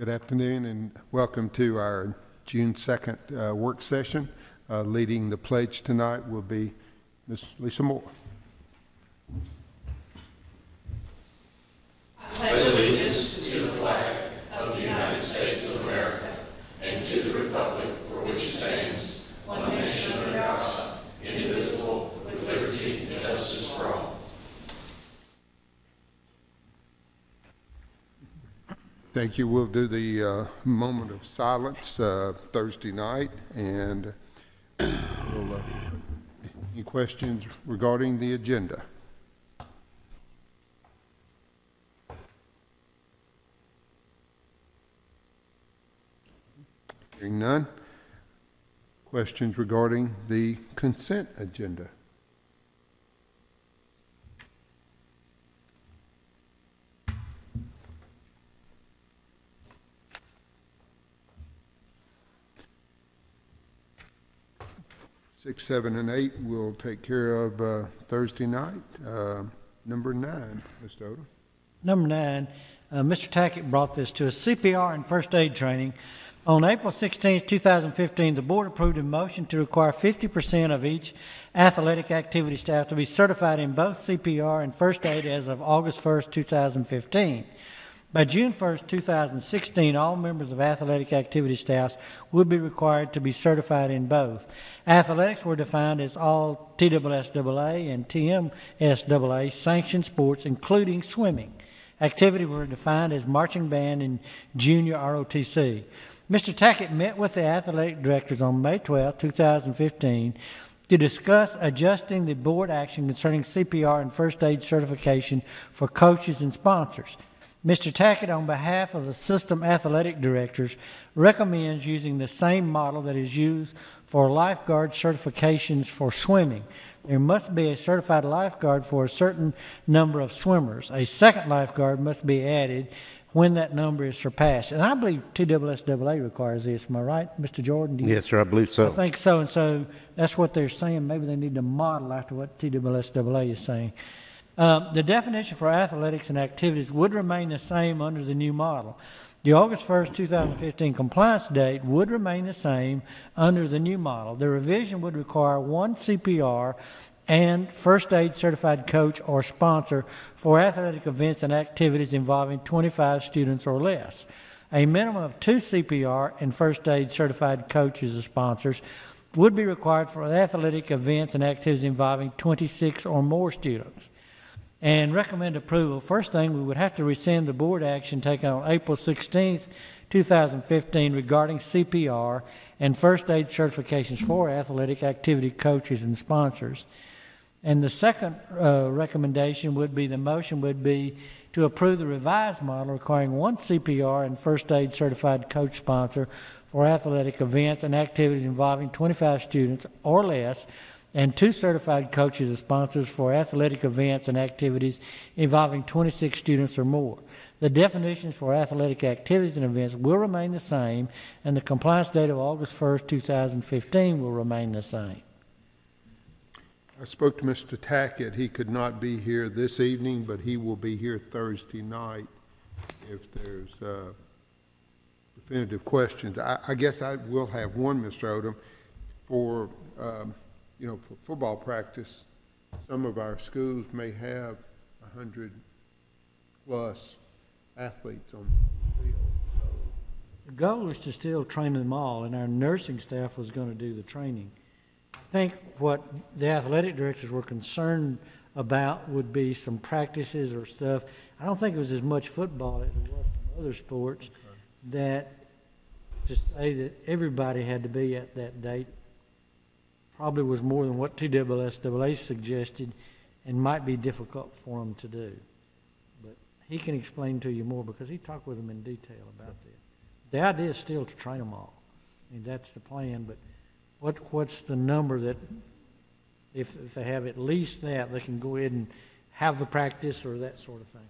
Good afternoon and welcome to our June 2nd work session. Leading the pledge tonight will be Ms. Lisa Moore. I pledge allegiance to the flag of the United States of America and to the republic for which it stands, one nation under God, indivisible, with liberty and justice for all. Thank you. We'll do the moment of silence Thursday night, and any questions regarding the agenda? Hearing none. Questions regarding the consent agenda? Six, 7, and 8 we'll take care of Thursday night. Number 9, Mr. Odom. Number 9, Mr. Tackett brought this to us. CPR and first aid training. On April 16, 2015, the board approved a motion to require 50% of each athletic activity staff to be certified in both CPR and first aid as of August 1, 2015. By June 1, 2016, all members of athletic activity staffs would be required to be certified in both. Athletics were defined as all TSSAA and TMSAA sanctioned sports, including swimming. Activities were defined as marching band and junior ROTC. Mr. Tackett met with the athletic directors on May 12, 2015, to discuss adjusting the board action concerning CPR and first aid certification for coaches and sponsors. Mr. Tackett, on behalf of the system athletic directors, recommends using the same model that is used for lifeguard certifications for swimming. There must be a certified lifeguard for a certain number of swimmers. A second lifeguard must be added when that number is surpassed. And I believe TSSAA requires this. Am I right, Mr. Jordan? Yes, sir, I believe so. I think so. And so that's what they're saying. Maybe they need to model after what TSSAA is saying. The definition for athletics and activities would remain the same under the new model. The August 1st, 2015 compliance date would remain the same under the new model. The revision would require one CPR and first aid certified coach or sponsor for athletic events and activities involving 25 students or less. A minimum of 2 CPR and first aid certified coaches or sponsors would be required for athletic events and activities involving 26 or more students. And recommend approval. First thing, we would have to rescind the board action taken on April 16th, 2015 regarding CPR and first aid certifications for athletic activity coaches and sponsors. And the second recommendation would be, the motion would be to approve the revised model requiring one CPR and first aid certified coach sponsor for athletic events and activities involving 25 students or less, and 2 certified coaches and sponsors for athletic events and activities involving 26 students or more. The definitions for athletic activities and events will remain the same, and the compliance date of August 1st, 2015 will remain the same. I spoke to Mr. Tackett. He could not be here this evening, but he will be here Thursday night if there's definitive questions. I guess I will have one, Mr. Odom, for for football practice. Some of our schools may have 100 plus athletes on the field. The goal is to still train them all, and our nursing staff was going to do the training. I think what the athletic directors were concerned about would be some practices or stuff. I don't think it was as much football as it was some other sports, that to say that everybody had to be at that date probably was more than what TSSAA suggested and might be difficult for them to do. But he can explain to you more because he talked with them in detail about that. The idea is still to train them all. I mean, that's the plan, but what's the number that if they have at least that, they can go ahead and have the practice or that sort of thing?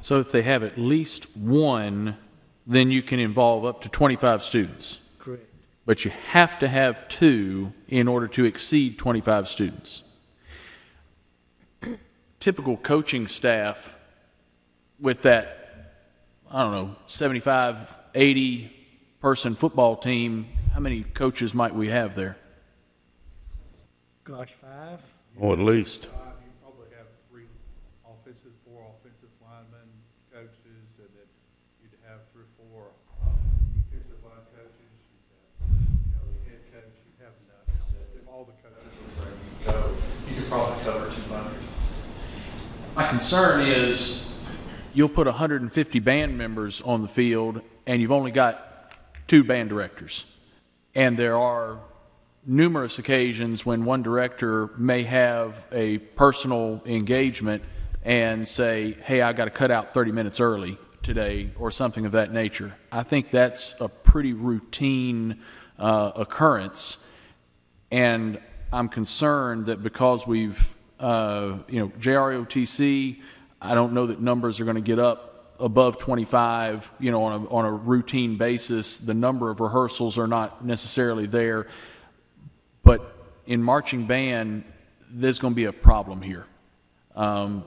So if they have at least one, then you can involve up to 25 students. Correct. But you have to have 2 in order to exceed 25 students. Typical coaching staff with that I don't know, 75, 80 person football team, how many coaches might we have there? Gosh, 5? Or at least. You probably have four offensive linemen, coaches, and then you'd have 3 or 4 defensive line coaches. You'd have, the head coach. You'd have all the coaches. You could probably cover 200. My concern is you'll put 150 band members on the field and you've only got 2 band directors. And there are numerous occasions when one director may have a personal engagement and say, hey, I got to cut out 30 minutes early today or something of that nature. I think that's a pretty routine occurrence, and I'm concerned that because we've, JROTC, I don't know that numbers are going to get up above 25, on a routine basis. The number of rehearsals are not necessarily there. But in marching band, there's going to be a problem here. I'll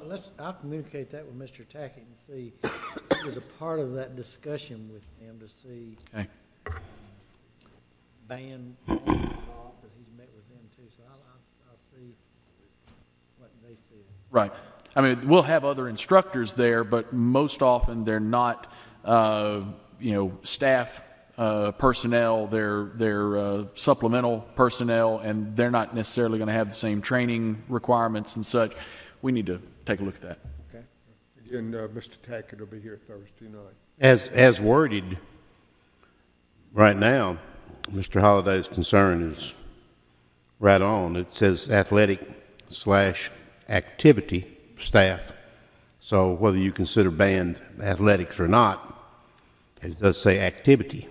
communicate that with Mr. Tackett and see if there's a part of that discussion with him to see Okay. band involved, because he's met with them too. So I'll see what they see. Right. I mean, we'll have other instructors there, but most often they're not, staff personnel. They're supplemental personnel, and they're not necessarily going to have the same training requirements and such. We need to take a look at that. Okay. And Mr. Tackett will be here Thursday night. As worded right now, Mr. Holliday's concern is right on. It says athletic/activity staff. So whether you consider band athletics or not, it does say activity.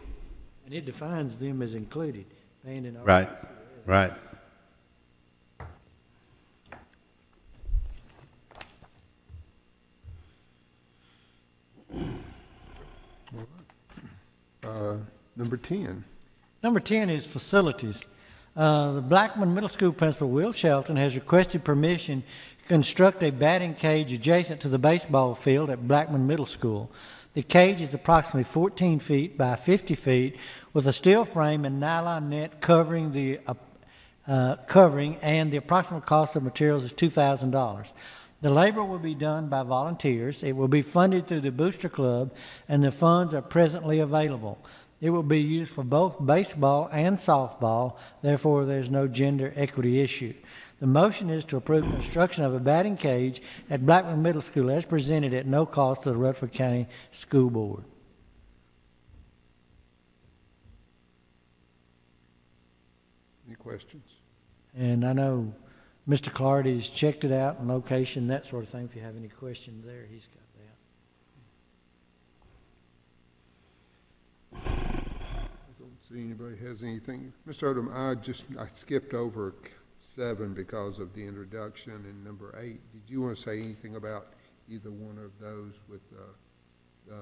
And it defines them as included, band and Right, right. Number 10. Number 10 is facilities. The Blackman Middle School principal, Will Shelton, has requested permission to construct a batting cage adjacent to the baseball field at Blackman Middle School. The cage is approximately 14 feet by 50 feet with a steel frame and nylon net covering and the approximate cost of materials is $2,000. The labor will be done by volunteers. It will be funded through the Booster Club, and the funds are presently available. It will be used for both baseball and softball, therefore there's no gender equity issue. The motion is to approve construction of a batting cage at Blackman Middle School as presented at no cost to the Rutherford County School Board. Any questions? And I know Mr. Clardy has checked it out and location, that sort of thing. If you have any questions there, he's got that. See anybody has anything? Mr. Odom, I skipped over 7 because of the introduction and number 8. Did you want to say anything about either one of those with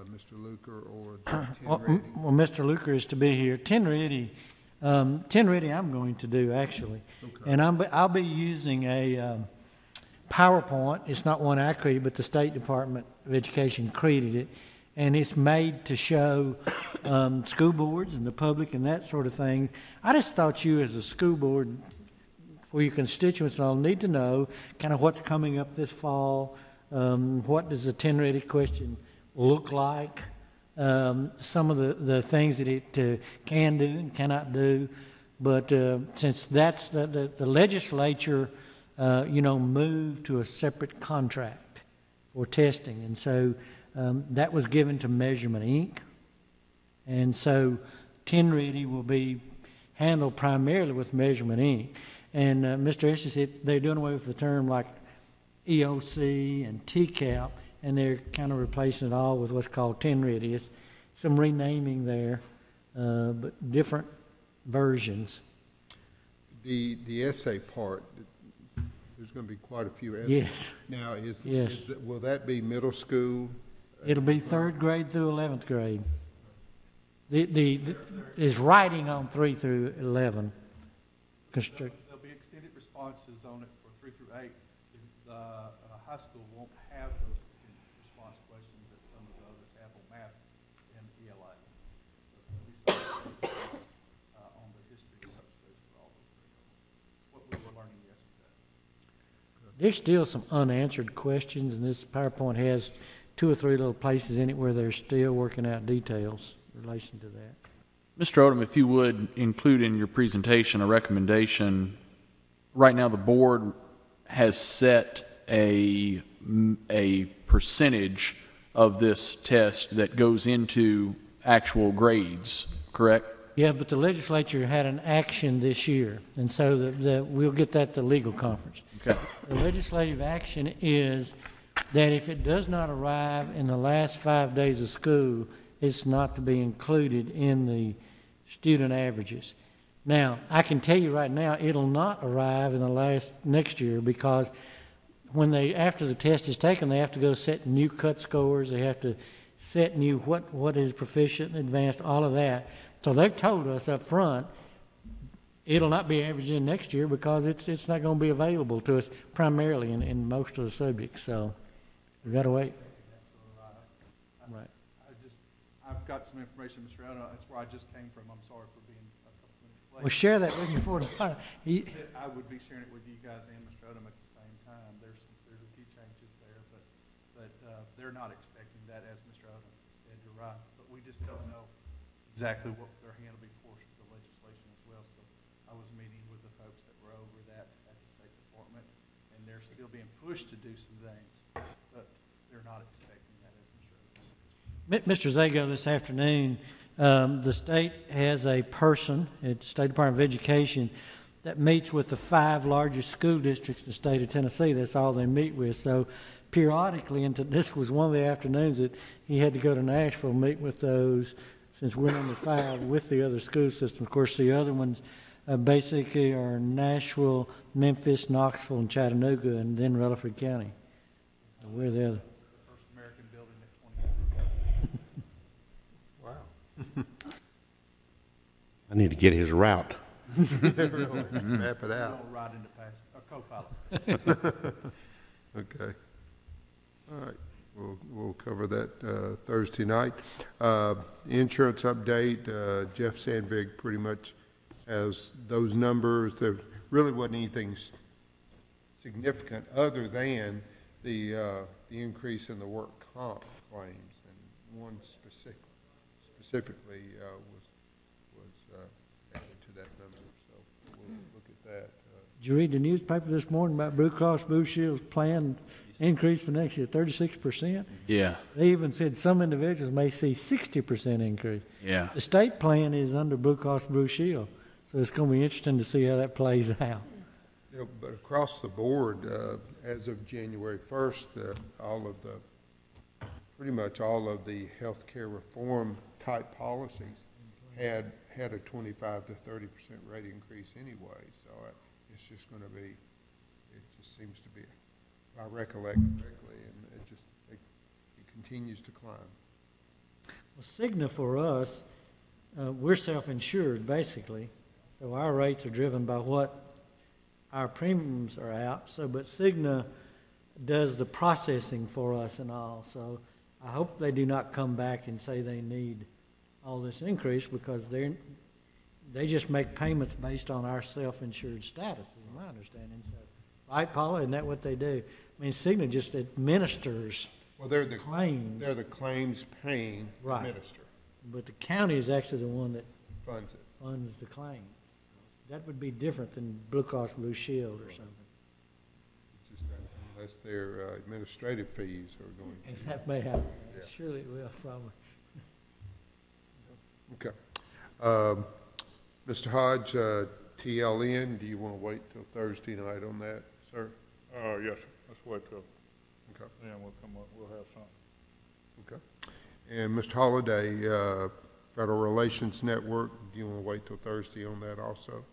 Mr. Luker or Ten Reddy? Well, Mr. Luker is to be here. Ten Reddy I'm going to do actually, okay. And I'll be using a PowerPoint. It's not one I created, but the State Department of Education created it. And it's made to show school boards and the public and that sort of thing. I just thought you as a school board, for your constituents all, need to know kind of what's coming up this fall. What does the Ten Reddy question look like? Some of the things that it can do and cannot do. But since that's the legislature, moved to a separate contract for testing. And so that was given to Measurement Inc. And so Ten Reddy will be handled primarily with Measurement Inc. And Mr. Estes said they're doing away with the term like EOC and TCAP, and they're kind of replacing it all with what's called Ten Reddy. It's some renaming there, but different versions. The essay part, there's going to be quite a few essays. Yes. Now, Yes. Will that be middle school? It'll be 3rd grade through 11th grade. Is writing on 3 through 11. There'll be extended responses on it for 3 through 8. The high school won't have those extended response questions that some of the others have on math. there's still some unanswered questions, and this PowerPoint has 2 or 3 little places in it where they're still working out details in relation to that. Mr. Odom, if you would include in your presentation a recommendation. Right now, the board has set a percentage of this test that goes into actual grades, correct? Yeah, but the legislature had an action this year, and so we'll get that to legal conference. Okay. The legislative action is that if it does not arrive in the last 5 days of school, it's not to be included in the student averages. Now, I can tell you right now, it'll not arrive in the next year, because when after the test is taken, they have to go set new cut scores. They have to set new what is proficient and advanced, all of that. So they've told us up front, it'll not be averaged in next year because it's not going to be available to us primarily in most of the subjects. So we've got to wait. Right. I've got some information, Mr. Allen. That's where I just came from. I'm sorry for being a couple minutes late. Well, share that with me before I would be sharing it with you guys and Mr. Odom at the same time. There's a few changes there, but they're not expecting that, as Mr. Odom said. You're right, but we just don't know exactly what their hand will be forced with the legislation as well. So I was meeting with the folks that were over that at the State Department, and they're still being pushed to do some things, but they're not expecting that, as Mr. Odom said. Mr. Zago, this afternoon, the state has a person at the State Department of Education that meets with the 5 largest school districts in the state of Tennessee. That's all they meet with. So periodically, and this was one of the afternoons that he had to go to Nashville, meet with those, since we're number 5 with the other school systems. Of course, the other ones basically are Nashville, Memphis, Knoxville, and Chattanooga, and then Rutherford County. So we're the other. First American building at 20 Wow. I need to get his route. Really, map it out. Don't ride into co-pilots. Okay. All right. We'll cover that Thursday night. Insurance update, Jeff Sandvig pretty much has those numbers. There really wasn't anything significant other than the increase in the work comp claims, and one specifically was added to that number. So we'll look at that. Did you read the newspaper this morning about Blue Cross Blue Shield's planned increase for next year, 36%? Yeah. They even said some individuals may see 60% increase. Yeah. The state plan is under Blue Cross Blue Shield, so it's going to be interesting to see how that plays out. You know, but across the board, as of January 1st, pretty much all of the healthcare reform type policies had a 25 to 30% rate increase anyway. So it's just going to be, it just seems to be, if I recollect correctly, and it continues to climb. Well, Cigna for us, we're self-insured basically, so our rates are driven by what our premiums are out. So, but Cigna does the processing for us and all. So I hope they do not come back and say they need all this increase, because they just make payments based on our self-insured status, is my understanding. So, right, Paula? Isn't that what they do? I mean, Cigna just administers Well, they're the claims. They're the claims paying Right. administrator. But the county is actually the one that Funds it. funds the claims. That would be different than Blue Cross Blue Shield or something. It's just that unless their administrative fees are going And to. that may happen. Yeah. Surely it will, probably. Okay. Mr. Hodge, TLN, do you want to wait till Thursday night on that, sir? Yes, sir. Let's wait till Okay. then we'll come up, we'll have something. Okay. And Mr. Holliday, Federal Relations Network, do you want to wait till Thursday on that also?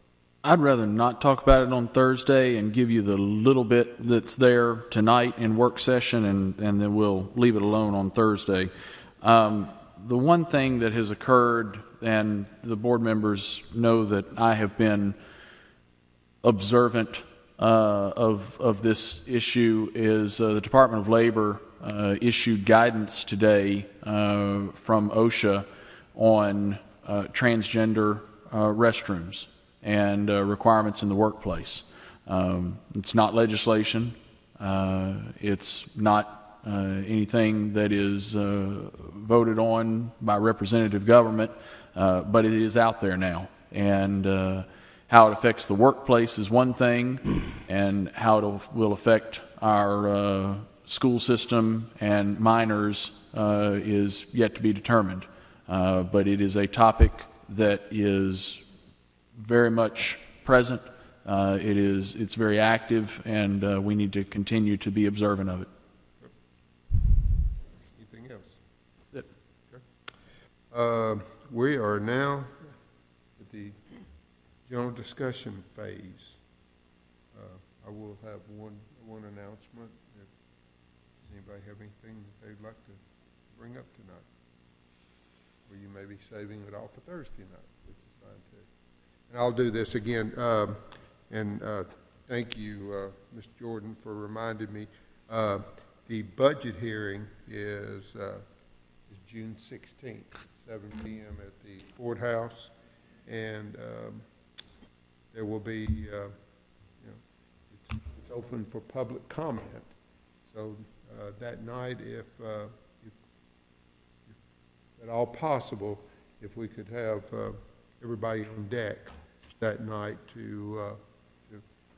I'd rather not talk about it on Thursday and give you the little bit that's there tonight in work session, and then we'll leave it alone on Thursday. The one thing that has occurred, and the board members know that I have been observant of this issue, is the Department of Labor issued guidance today from OSHA on transgender restrooms and requirements in the workplace. It's not legislation. It's not anything that is voted on by representative government, but it is out there now. And how it affects the workplace is one thing, and how it will affect our school system and minors is yet to be determined. But it is a topic that is very much present. It's very active, and we need to continue to be observant of it. Anything else? That's it. Okay. We are now at the general discussion phase. I will have one announcement. Does anybody have anything that they'd like to bring up tonight? Or you may be saving it all for Thursday night, which is fine too. And I'll do this again. Thank you, Mr. Jordan, for reminding me. The budget hearing is June 16th, at 7 p.m. at the courthouse, and there will be, it's open for public comment. So that night, if at all possible, if we could have everybody on deck that night to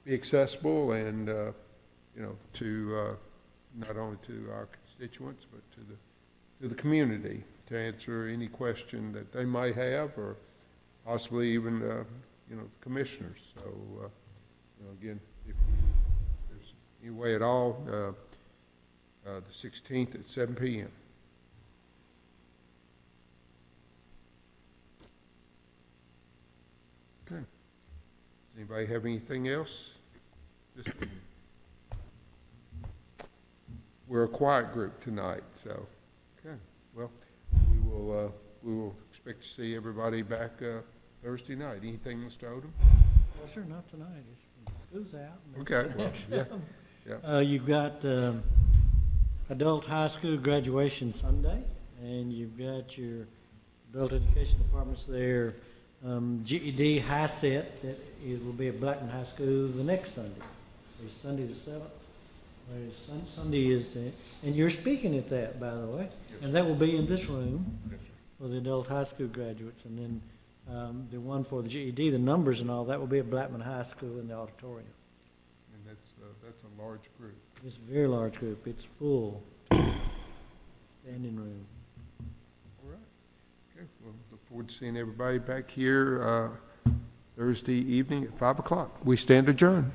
be accessible and, to not only to our constituents, but to the community, to answer any question that they might have, or possibly even, commissioners. So, again, if there's any way at all, the 16th at 7 p.m. Okay. Does anybody have anything else? We're a quiet group tonight, so, okay. Well, we will expect to see everybody back Thursday night. Anything, Mr. Odom? Well, sure, not tonight. School's out. Okay, well, yeah. You've got adult high school graduation Sunday, and you've got your adult education departments there. GED high set, that it will be at Blackman High School the next Sunday. It's Sunday the 7th. Sunday is, and you're speaking at that, by the way, Yes, and that will be in this room Yes, sir. for the adult high school graduates, and then the one for the GED, the numbers and all, that will be at Blackman High School in the auditorium. And that's a large group. It's a very large group. It's full, standing room. All right. Okay, well, look forward to seeing everybody back here Thursday evening at 5 o'clock. We stand adjourned.